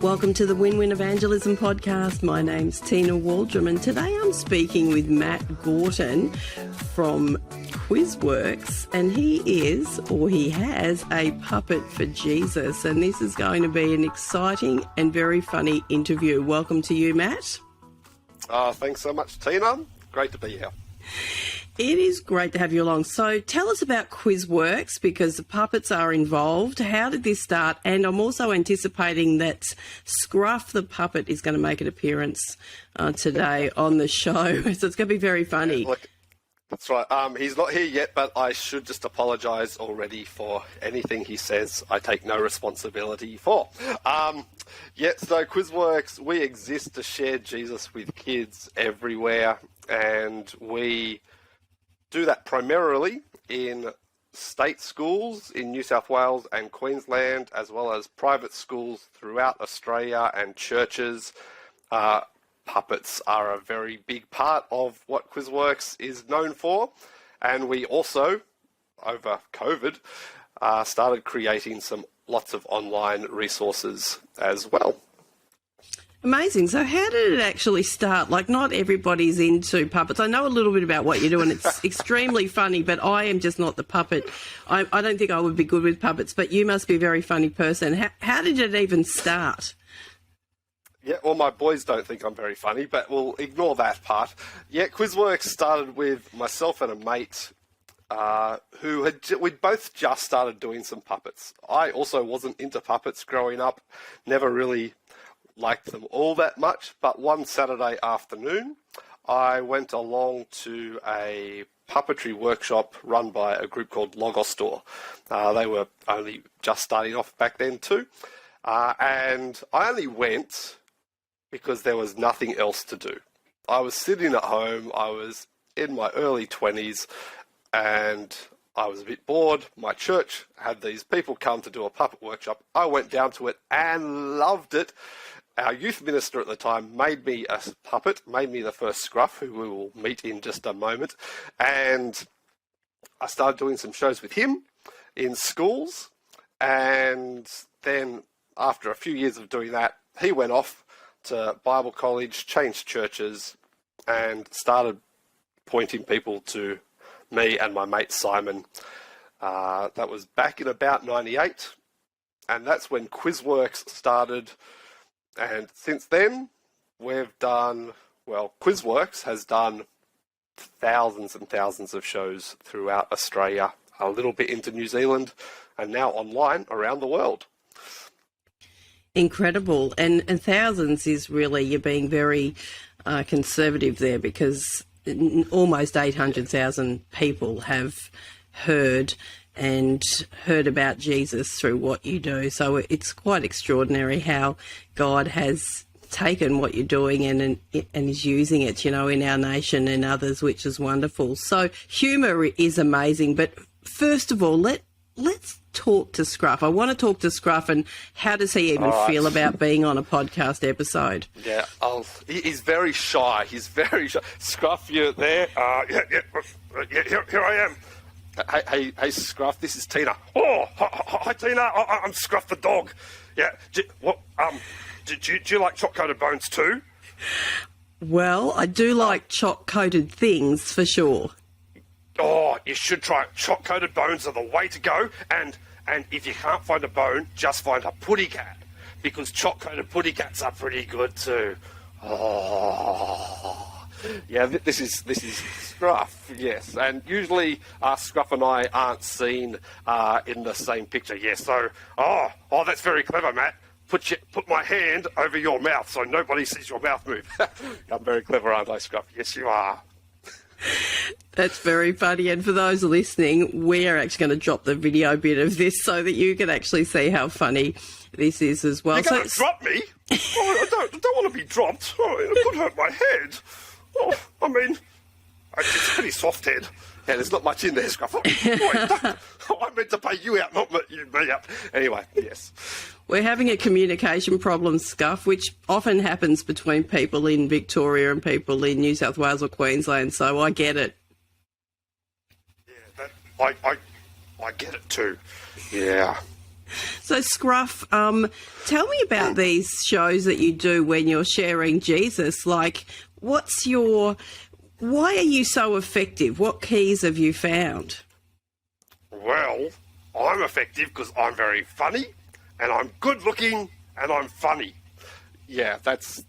Welcome to the Win-Win Evangelism podcast. My name's Tina Waldrom, and today I'm speaking with Matt Gorton from Quiz Worx, and he has a puppet for Jesus, and this is going to be an exciting and very funny interview. Welcome to you, Matt. Thanks so much, Tina. Great to be here. It is great to have you along. So tell us about Quiz Worx, because the puppets are involved. How did this start? And I'm also anticipating that Scruff the puppet is going to make an appearance today on the show. So it's going to be very funny. Yeah, look, that's right. He's not here yet, but I should just apologise already for anything he says. I take no responsibility for. So Quiz Worx, we exist to share Jesus with kids everywhere, and we do that primarily in state schools in New South Wales and Queensland, as well as private schools throughout Australia and churches. Puppets are a very big part of what Quiz Worx is known for, and we also, over COVID, started creating lots of online resources as well. Amazing. So how did it actually start? Like, not everybody's into puppets. I know a little bit about what you do, and it's extremely funny, but I am just not the puppet. I don't think I would be good with puppets, but you must be a very funny person. How did it even start? Yeah, well, my boys don't think I'm very funny, but we'll ignore that part. Yeah, Quiz Worx started with myself and a mate we'd both just started doing some puppets. I also wasn't into puppets growing up, never really liked them all that much, but one Saturday afternoon I went along to a puppetry workshop run by a group called Logos Store. They were only just starting off back then too, and I only went because there was nothing else to do. I was sitting at home, I was in my early 20s, and I was a bit bored. My church had these people come to do a puppet workshop. I went down to it and loved it. Our youth minister at the time made me a puppet, made me the first Scruff, who we will meet in just a moment. And I started doing some shows with him in schools. And then after a few years of doing that, he went off to Bible college, changed churches, and started pointing people to me and my mate Simon. That was back in about 98. And that's when Quiz Worx started. And since then, Quiz Worx has done thousands and thousands of shows throughout Australia, a little bit into New Zealand, and now online around the world. Incredible. And thousands is really, you're being very conservative there, because almost 800,000 people have heard about Jesus through what you do. So it's quite extraordinary how God has taken what you're doing and is using it, in our nation and others, which is wonderful. So Humour is amazing. But first of all, let's talk to Scruff. I want to talk to Scruff, and how does he even feel about being on a podcast episode? Yeah, he's very shy. He's very shy. Scruff, you're there? Here I am. Hey, Scruff, this is Tina. Oh, hi, Tina. I'm Scruff the dog. Yeah. Do you like chocolate-coated bones too? Well, I do like chocolate-coated things, for sure. Oh, you should try it. Chocolate-coated bones are the way to go. And if you can't find a bone, just find a putty cat, because chocolate-coated putty cats are pretty good too. Oh. Yeah, this is Scruff, yes. And usually Scruff and I aren't seen in the same picture. Yes, so, that's very clever, Matt. Put my hand over your mouth so nobody sees your mouth move. I'm very clever, aren't I, Scruff? Yes, you are. That's very funny. And for those listening, we are actually going to drop the video bit of this so that you can actually see how funny this is as well. You're going to drop me? I don't want to be dropped. It could hurt my head. It's a pretty soft head. Yeah, there's not much in there, Scruff. I meant to pay you out, not you me up. Anyway, yes. We're having a communication problem, Scruff, which often happens between people in Victoria and people in New South Wales or Queensland, so I get it. Yeah, I get it too. Yeah. So, Scruff, tell me about these shows that you do when you're sharing Jesus. Like, why are you so effective? What keys have you found? Well, I'm effective because I'm very funny, and I'm good looking, and I'm funny. Yeah, that's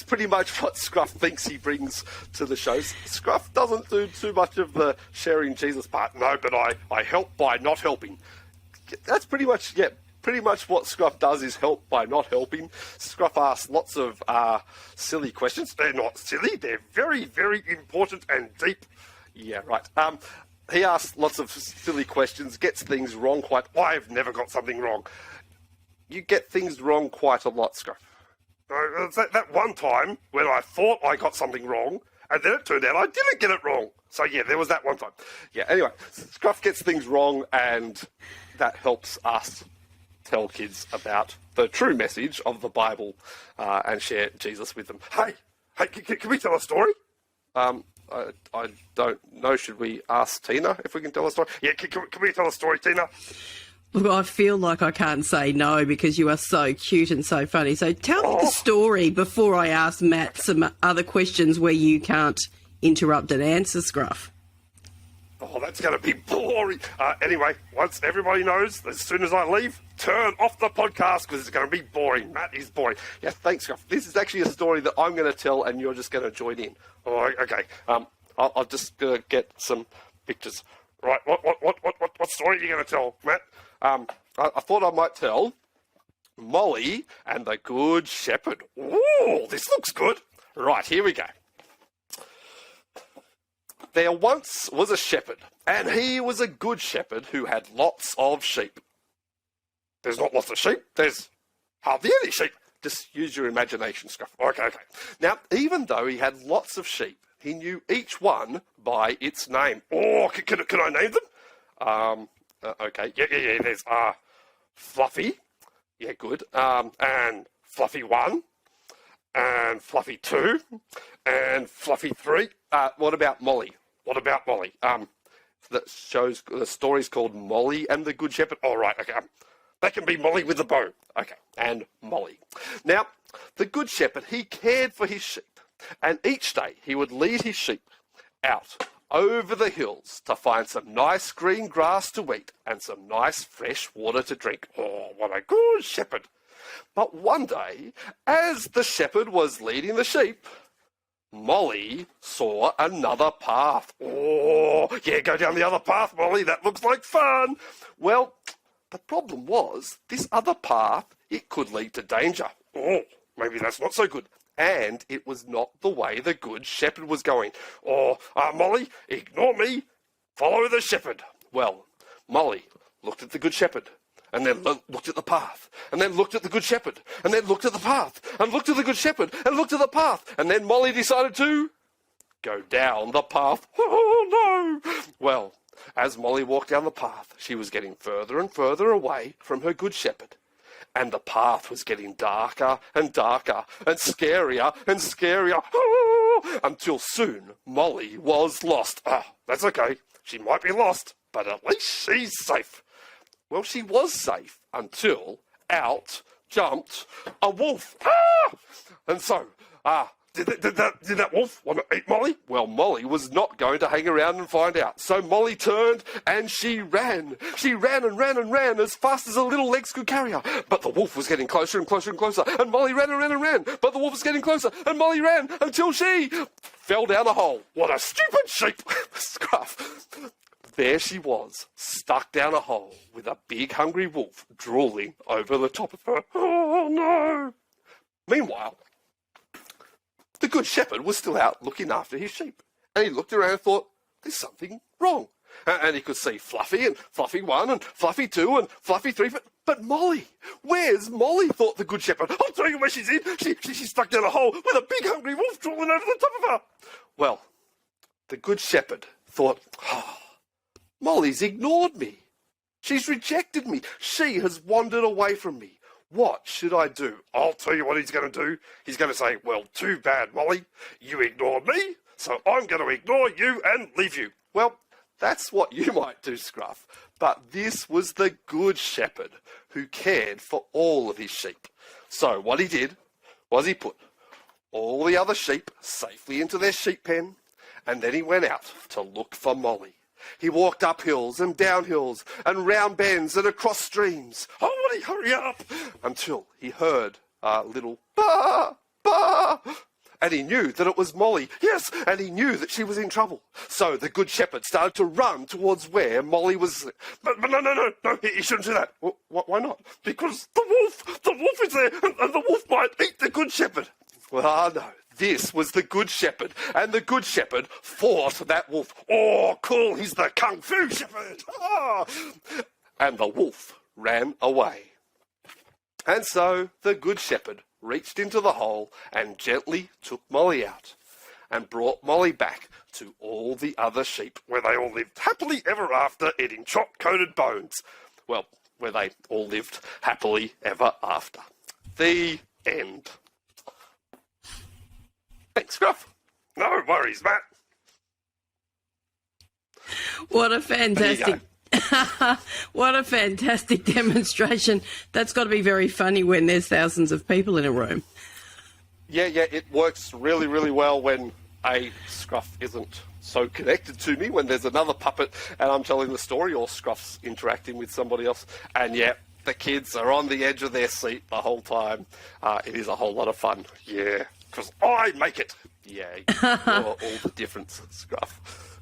pretty much what Scruff thinks he brings to the shows. Scruff doesn't do too much of the sharing Jesus part. No, but I help by not helping. That's pretty much what Scruff does is help by not helping. Scruff asks lots of silly questions. They're not silly. They're very, very important and deep. Yeah, right. He asks lots of silly questions, gets things wrong quite... I've never got something wrong. You get things wrong quite a lot, Scruff. That one time when I thought I got something wrong, and then it turned out I didn't get it wrong. So, yeah, there was that one time. Yeah, anyway, Scruff gets things wrong, and that helps us tell kids about the true message of the Bible and share Jesus with them. Hey, can we tell a story? I don't know. Should we ask Tina if we can tell a story? Yeah, can we tell a story, Tina? Look, I feel like I can't say no because you are so cute and so funny. So tell me the story before I ask Matt some other questions where you can't interrupt and answer, Scruff. Oh, that's going to be boring. Anyway, once everybody knows, as soon as I leave, turn off the podcast because it's going to be boring. Matt is boring. Yeah, thanks, Scruff. This is actually a story that I'm going to tell and you're just going to join in. Oh, okay. I'll just get some pictures. Right, what story are you going to tell, Matt? I thought I might tell Molly and the Good Shepherd. Ooh, this looks good. Right, here we go. There once was a shepherd, and he was a good shepherd who had lots of sheep. There's not lots of sheep. There's hardly any sheep. Just use your imagination, Scruff. Okay. Now, even though he had lots of sheep, he knew each one by its name. Oh, can I name them? Okay. Yeah. There's Fluffy. Yeah, good. And Fluffy 1. And Fluffy 2. And Fluffy 3. What about Molly? The story's called Molly and the Good Shepherd. All right, okay. That can be Molly with the bow. Okay, and Molly. Now, the Good Shepherd, he cared for his sheep. And each day he would lead his sheep out over the hills to find some nice green grass to eat and some nice fresh water to drink. Oh, what a good shepherd. But one day, as the shepherd was leading the sheep, Molly saw another path. Oh, yeah, go down the other path, Molly. That looks like fun. Well, the problem was this other path, it could lead to danger. Oh, maybe that's not so good. And it was not the way the Good Shepherd was going. Oh, Molly, ignore me. Follow the shepherd. Well, Molly looked at the Good Shepherd, and then looked at the path, and then looked at the Good Shepherd, and then looked at the path, and looked at the Good Shepherd, and looked at the path, and then Molly decided to go down the path. Oh, no! Well, as Molly walked down the path, she was getting further and further away from her Good Shepherd. And the path was getting darker and darker and scarier, until soon Molly was lost. That's okay. She might be lost, but at least she's safe. Well, she was safe until out jumped a wolf. And so, did that wolf want to eat Molly? Well, Molly was not going to hang around and find out. So Molly turned and she ran. She ran and ran as fast as her little legs could carry her. But the wolf was getting closer and closer and closer. And Molly ran and ran. But the wolf was getting closer. And Molly ran until she fell down a hole. What a stupid sheep! Scruff. There she was, stuck down a hole with a big hungry wolf drooling over the top of her. Oh, no! Meanwhile, the Good Shepherd was still out looking after his sheep. And he looked around and thought, there's something wrong. And he could see Fluffy and Fluffy 1 and Fluffy 2 and Fluffy 3. But Molly, where's Molly, thought the Good Shepherd. I'll tell you where she's in. She's stuck down a hole with a big hungry wolf drooling over the top of her. Well, the Good Shepherd thought, Molly's ignored me. She's rejected me. She has wandered away from me. What should I do? I'll tell you what he's going to do. He's going to say, well, too bad, Molly. You ignored me, so I'm going to ignore you and leave you. Well, that's what you might do, Scruff. But this was the good shepherd who cared for all of his sheep. So what he did was he put all the other sheep safely into their sheep pen, and then he went out to look for Molly. He walked up hills and down hills and round bends and across streams. Oh, Molly, hurry up! Until he heard a little baa, baa. And he knew that it was Molly. Yes, and he knew that she was in trouble. So the good shepherd started to run towards where Molly was. But no, you shouldn't do that. Why not? Because the wolf is there, and the wolf might eat the good shepherd. Well, no, this was the good shepherd, and the good shepherd fought that wolf. Oh, cool, he's the kung fu shepherd. Ah! And the wolf ran away. And so the good shepherd reached into the hole and gently took Molly out and brought Molly back to all the other sheep, where they all lived happily ever after, eating chocolate-coated bones. Well, where they all lived happily ever after. The end. Thanks, Scruff. No worries, Matt. What a fantastic... What a fantastic demonstration. That's got to be very funny when there's thousands of people in a room. Yeah, it works really, really well when Scruff isn't so connected to me, when there's another puppet and I'm telling the story, or Scruff's interacting with somebody else. And yeah, the kids are on the edge of their seat the whole time. It is a whole lot of fun. Yeah, because I make it. Yeah, you're all the difference, Scruff.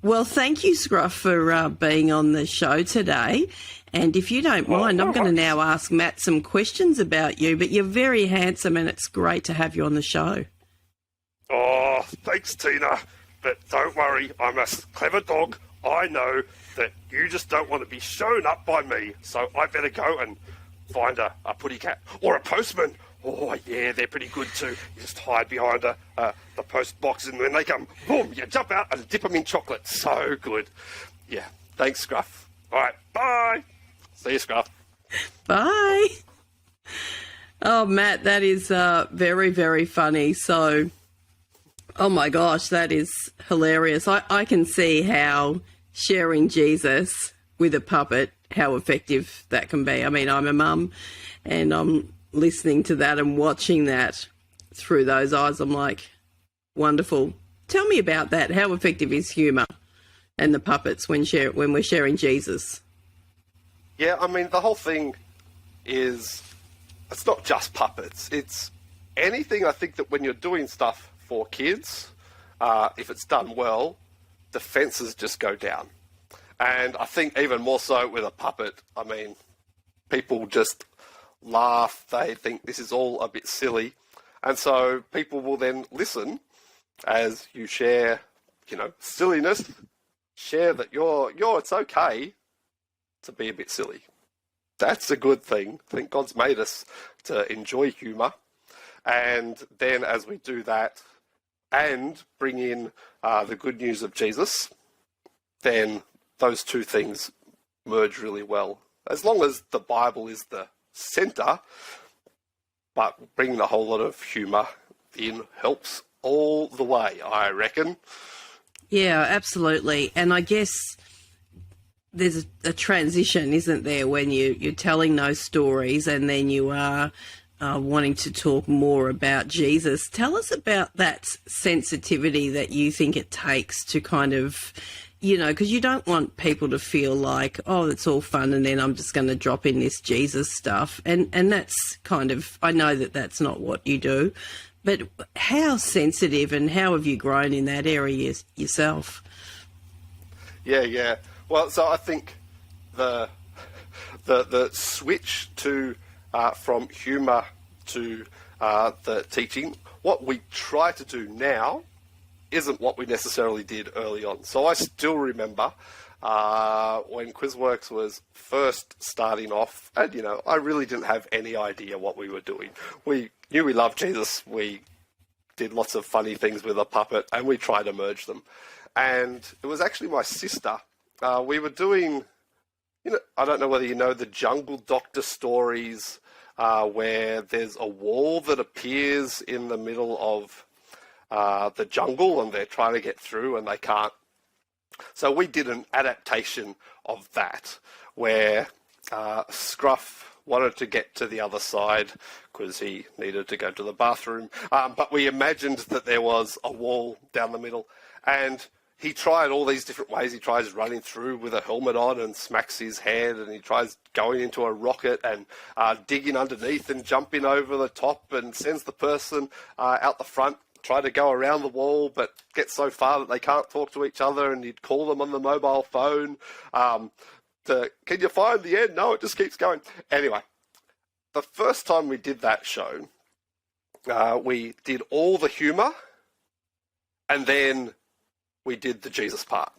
Well, thank you, Scruff, for being on the show today. And if you don't mind, I'm going to now ask Matt some questions about you, but you're very handsome and it's great to have you on the show. Oh, thanks, Tina. But don't worry, I'm a clever dog. I know that you just don't want to be shown up by me, so I better go and find a putty cat or a postman. Oh, yeah, they're pretty good too. You just hide behind the post box, and when they come, boom, you jump out and dip them in chocolate. So good. Yeah, thanks, Scruff. All right, bye. See you, Scruff. Bye. Oh, Matt, that is very, very funny. So, oh my gosh, that is hilarious. I can see how sharing Jesus with a puppet, how effective that can be. I mean, I'm a mum and I'm listening to that and watching that through those eyes. I'm like, wonderful. Tell me about that. How effective is Humour and the puppets when we're sharing Jesus? Yeah, I mean, the whole thing is, it's not just puppets. It's anything, I think, that when you're doing stuff for kids, if it's done well, defences just go down. And I think even more so with a puppet, I mean, people just laugh. They think this is all a bit silly. And so people will then listen as you share, silliness, share that it's okay to be a bit silly. That's a good thing. I think God's made us to enjoy humour. And then as we do that and bring in the good news of Jesus, then those two things merge really well. As long as the Bible is the centre, but bringing a whole lot of humour in helps all the way, I reckon. Yeah, absolutely. And I guess there's a transition, isn't there, when you're telling those stories and then you are wanting to talk more about Jesus. Tell us about that sensitivity that you think it takes to kind of, because you don't want people to feel like, oh, it's all fun and then I'm just going to drop in this Jesus stuff. And that's kind of, I know that that's not what you do, but how sensitive and how have you grown in that area yourself? Yeah. Well, so I think the switch to from humour to the teaching, what we try to do now isn't what we necessarily did early on. So I still remember when Quiz Worx was first starting off, and I really didn't have any idea what we were doing. We knew we loved Jesus. We did lots of funny things with a puppet, and we tried to merge them. And it was actually my sister. We were doing, I don't know whether you know the Jungle Doctor stories, where there's a wall that appears in the middle of the jungle and they're trying to get through and they can't So we did an adaptation of that where Scruff wanted to get to the other side because he needed to go to the bathroom. But we imagined that there was a wall down the middle, and he tried all these different ways. He tries running through with a helmet on and smacks his head, and he tries going into a rocket and digging underneath and jumping over the top, and sends the person out the front, try to go around the wall, but get so far that they can't talk to each other, and he'd call them on the mobile phone. Can you find the end? No, it just keeps going. Anyway, the first time we did that show, we did all the humour, and then we did the Jesus part.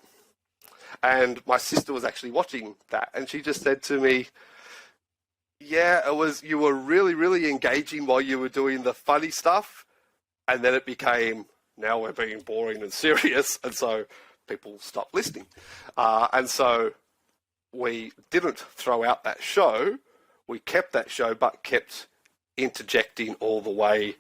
And my sister was actually watching that, and she just said to me, yeah, you were really, really engaging while you were doing the funny stuff, and then it became, now we're being boring and serious, and so people stopped listening. And so we didn't throw out that show. We kept that show, but kept interjecting all the way.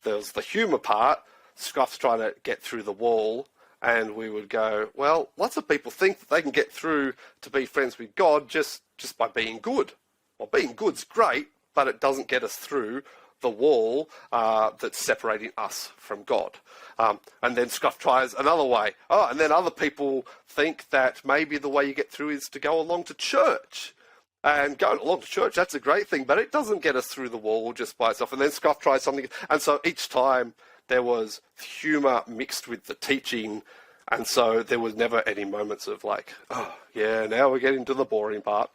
There was the humour part. Scruff's trying to get through the wall, and we would go, well, lots of people think that they can get through to be friends with God just by being good. Well, being good's great, but it doesn't get us through the wall that's separating us from God. And then Scruff tries another way. Oh, and then other people think that maybe the way you get through is to go along to church. And going along to church, that's a great thing, but it doesn't get us through the wall just by itself. And then Scruff tries something. And so each time there was humour mixed with the teaching. And so there was never any moments of like, oh, yeah, now we're getting to the boring part.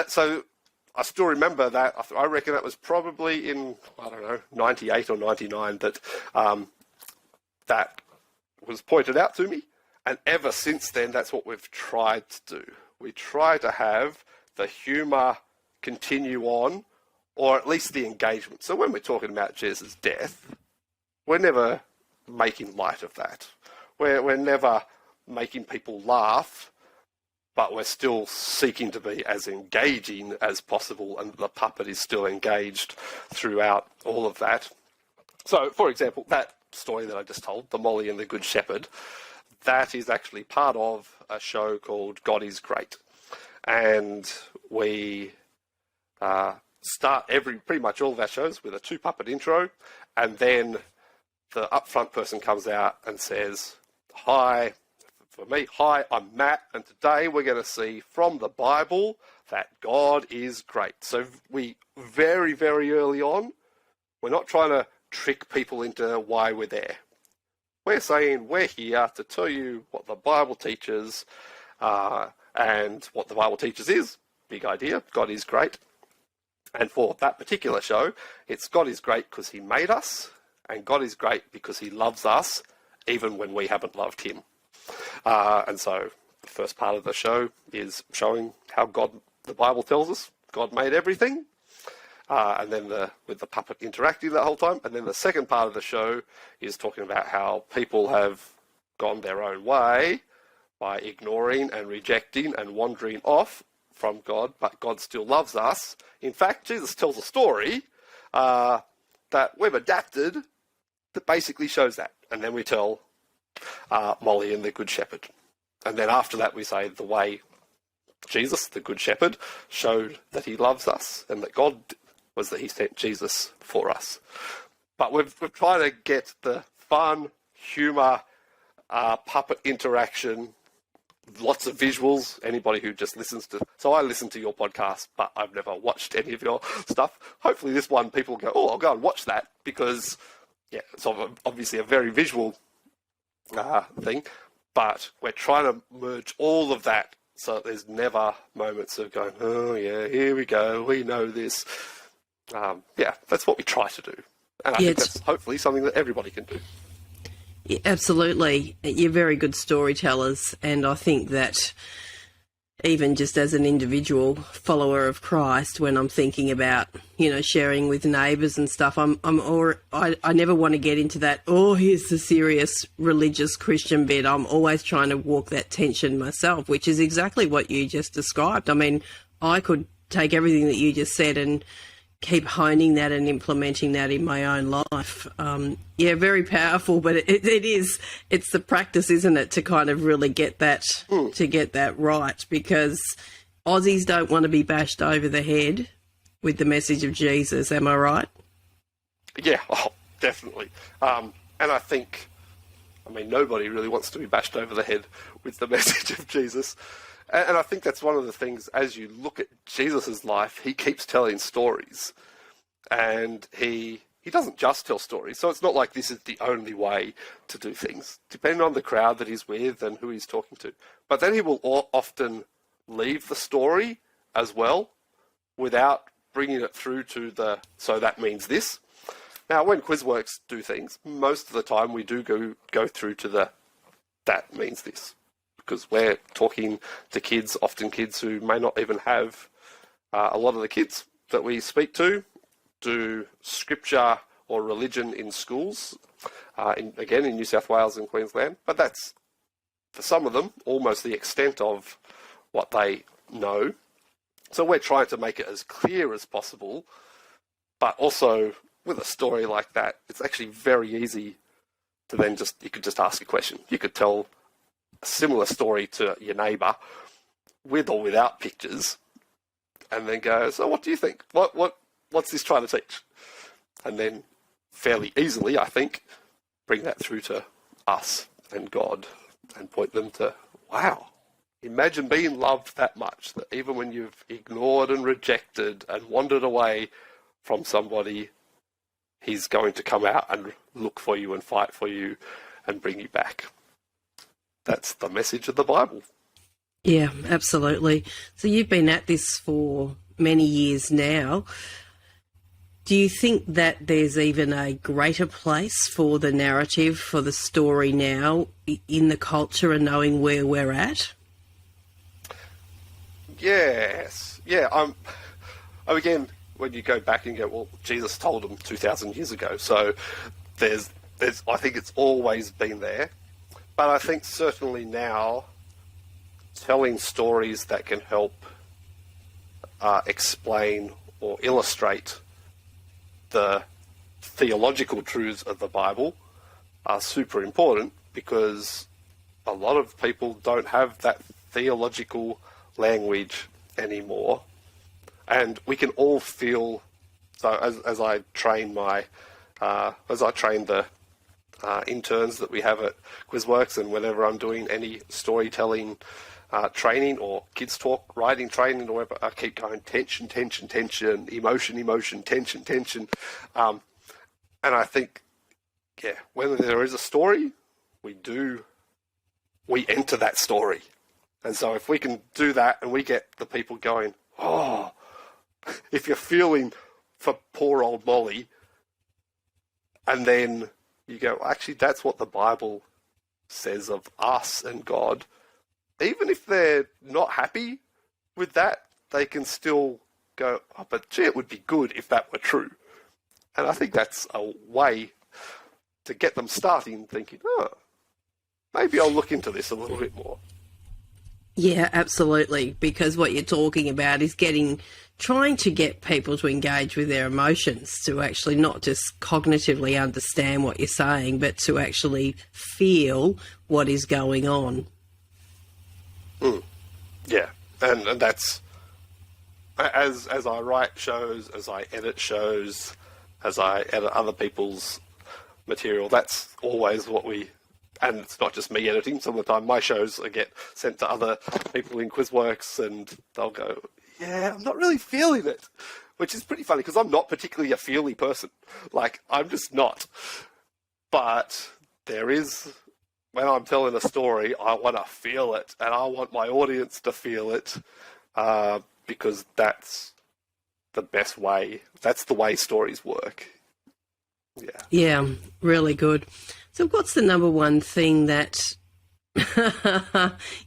So I still remember that. I reckon that was probably in, 98 or 99 that that was pointed out to me. And ever since then, that's what we've tried to do. We try to have the humour continue on, or at least the engagement. So when we're talking about Jesus' death, we're never making light of that. We're never making people laugh, but we're still seeking to be as engaging as possible, and the puppet is still engaged throughout all of that. So, for example, that story that I just told, The Molly and the Good Shepherd, that is actually part of a show called God is Great. And we start pretty much all of our shows with a 2-puppet intro, and then the upfront person comes out and says, hi, for me, hi, I'm Matt, and today we're going to see from the Bible that God is great. So we, very, very early on, we're not trying to trick people into why we're there. We're saying we're here to tell you what the Bible teaches, and what the Bible teaches is, big idea, God is great. And for that particular show, it's God is great because he made us, and God is great because he loves us, even when we haven't loved him. And so the first part of the show is showing how the Bible tells us, God made everything. And then with the puppet interacting that whole time. And then the second part of the show is talking about how people have gone their own way by ignoring and rejecting and wandering off from God, but God still loves us. In fact, Jesus tells a story that we've adapted that basically shows that. And then we tell Molly and the Good Shepherd. And then after that we say the way Jesus, the Good Shepherd, showed that he loves us, and that God was that he sent Jesus for us. But we've tried to get the fun, humour, puppet interaction, lots of visuals. Anybody who just listens to... So I listen to your podcast, but I've never watched any of your stuff. Hopefully this one, people go, oh, I'll go and watch that, because, yeah, it's obviously a very visual thing. But we're trying to merge all of that so that there's never moments of going, oh, yeah, here we go, we know this. Yeah, that's what we try to do. And I think that's hopefully something that everybody can do. Yeah, absolutely. You're very good storytellers, and I think that even just as an individual follower of Christ, when I'm thinking about, sharing with neighbours and stuff, I never want to get into that, here's the serious religious Christian bit. I'm always trying to walk that tension myself, which is exactly what you just described. I mean, I could take everything that you just said and keep honing that and implementing that in my own life. Yeah, very powerful, but it's the practice, isn't it, to kind of really get that, to get that right, because Aussies don't want to be bashed over the head with the message of Jesus. Am I right? Yeah, definitely. And I think, nobody really wants to be bashed over the head with the message of Jesus. And I think that's one of the things, as you look at Jesus' life, he keeps telling stories. And he doesn't just tell stories. So it's not like this is the only way to do things, depending on the crowd that he's with and who he's talking to. But then he will often leave the story as well without bringing it through to so that means this. Now, when Quiz Worx do things, most of the time we do go through to that means this. Because we're talking to kids, often kids who may not even have, a lot of the kids that we speak to do scripture or religion in schools, again in New South Wales and Queensland, but that's, for some of them, almost the extent of what they know. So we're trying to make it as clear as possible, but also with a story like that, it's actually very easy to then you could just ask a question. You could tell a similar story to your neighbour, with or without pictures, and then go, so what do you think? What's this trying to teach? And then fairly easily, I think, bring that through to us and God and point them to, wow, imagine being loved that much, that even when you've ignored and rejected and wandered away from somebody, he's going to come out and look for you and fight for you and bring you back. That's the message of the Bible. Yeah, absolutely. So you've been at this for many years now. Do you think that there's even a greater place for the narrative, for the story now in the culture and knowing where we're at? Yes. Yeah. Again, when you go back and go, well, Jesus told them 2,000 years ago. So there's I think it's always been there. But I think certainly now, telling stories that can help explain or illustrate the theological truths of the Bible are super important, because a lot of people don't have that theological language anymore. And we can all feel, so as I train the interns that we have at Quiz Worx, and whenever I'm doing any storytelling training or kids talk writing training or whatever, I keep going tension, tension, tension, emotion, emotion, tension, tension. And I think, yeah, when there is a story, we enter that story. And so if we can do that and we get the people going, oh, if you're feeling for poor old Molly, and then you go, actually, that's what the Bible says of us and God. Even if they're not happy with that, they can still go, oh, but gee, it would be good if that were true. And I think that's a way to get them starting thinking, oh, maybe I'll look into this a little bit more. Yeah, absolutely. Because what you're talking about is trying to get people to engage with their emotions, to actually not just cognitively understand what you're saying, but to actually feel what is going on. Yeah, and that's, as I write shows, as I edit shows, as I edit other people's material, that's always what and it's not just me editing. Some of the time my shows get sent to other people in Quiz Worx, and they'll go, yeah, I'm not really feeling it, which is pretty funny because I'm not particularly a feely person. Like, I'm just not. But there is, when I'm telling a story, I want to feel it, and I want my audience to feel it, because that's the best way. That's the way stories work. Yeah. Yeah, really good. So what's the number one thing that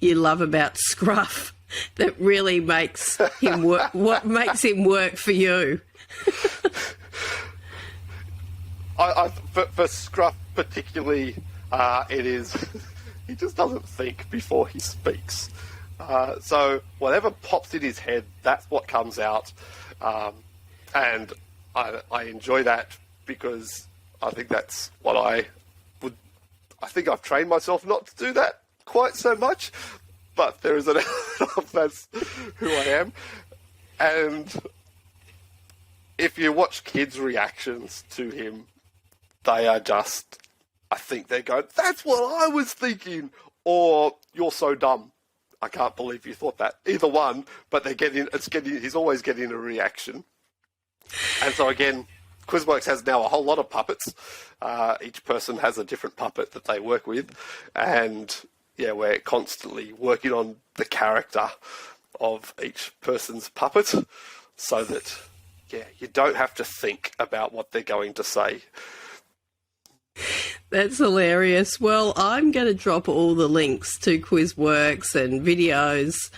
you love about Scruff that really makes him work? What makes him work for you? For Scruff particularly, it is, he just doesn't think before he speaks. So whatever pops in his head, that's what comes out. And I enjoy that because I think that's what I think I've trained myself not to do that quite so much, but there is an element of that's who I am. And if you watch kids' reactions to him, they are just, I think they're going, that's what I was thinking, or you're so dumb. I can't believe you thought that. Either one, but he's always getting a reaction. And so again, Quiz Worx has now a whole lot of puppets. Each person has a different puppet that they work with. And yeah, we're constantly working on the character of each person's puppet so that, yeah, you don't have to think about what they're going to say. That's hilarious. Well, I'm going to drop all the links to Quiz Worx and videos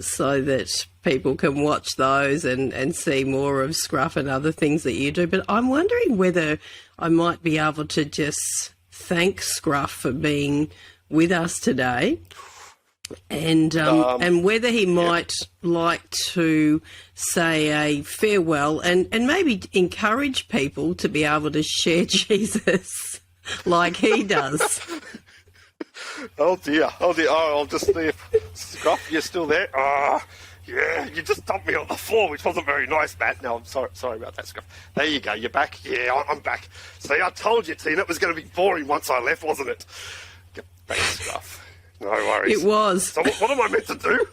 so that people can watch those and see more of Scruff and other things that you do. But I'm wondering whether I might be able to just thank Scruff for being with us today, and whether he might like to say a farewell and maybe encourage people to be able to share Jesus like he does. Oh dear. Oh, I'll just see if Scruff, you're still there. Yeah, you just dumped me on the floor, which wasn't very nice, Matt. No, I'm sorry about that, Scruff. There you go, you're back. Yeah, I'm back. See, I told you, Tina, it was going to be boring once I left, wasn't it? Thanks, Scruff. No worries. It was. So what am I meant to do?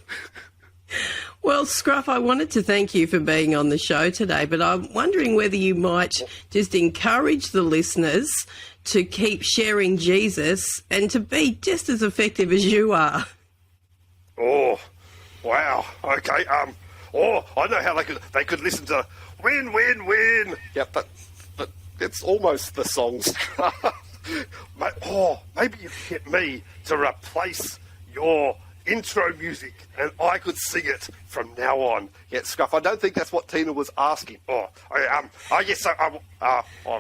Well, Scruff, I wanted to thank you for being on the show today, but I'm wondering whether you might just encourage the listeners to keep sharing Jesus and to be just as effective as you are. Oh, wow. Okay. I know how they could listen to Win, Win, Win. Yep, but it's almost the songs. Maybe you can get me to replace your intro music and I could sing it from now on. Yeah, Scruff, I don't think that's what Tina was asking. I've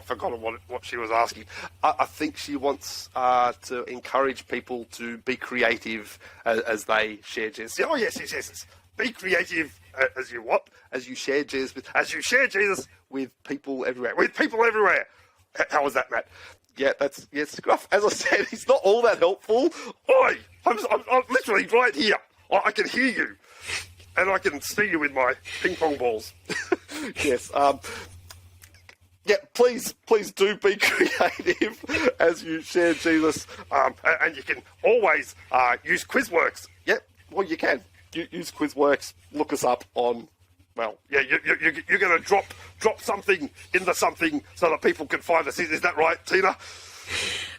forgotten what she was asking. I think she wants to encourage people to be creative as they share Jesus. Oh, yes. Be creative as you what? As you share Jesus with people everywhere. With people everywhere. How was that, Matt? Yeah, Scruff. As I said, he's not all that helpful. Oi, I'm literally right here. I can hear you, and I can see you with my ping pong balls. Yes. Please do be creative as you share Jesus, and you can always use Quiz Worx. Yep. Well, you can use Quiz Worx. Look us up on. Well, yeah, you're going to drop something into something so that people can find us. Is that right, Tina?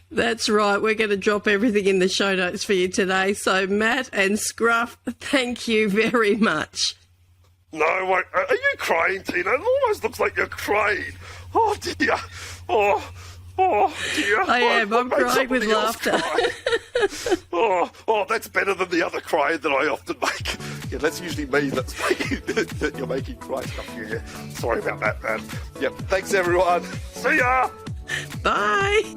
That's right. We're going to drop everything in the show notes for you today. So, Matt and Scruff, thank you very much. No, wait, are you crying, Tina? It almost looks like you're crying. Oh, dear. Oh, dear. I am. I'm crying with laughter. Oh, that's better than the other crying that I often make. Yeah, that's usually me that you're making cry stuff. Yeah. Sorry about that, man. Yep. Thanks, everyone. See ya. Bye.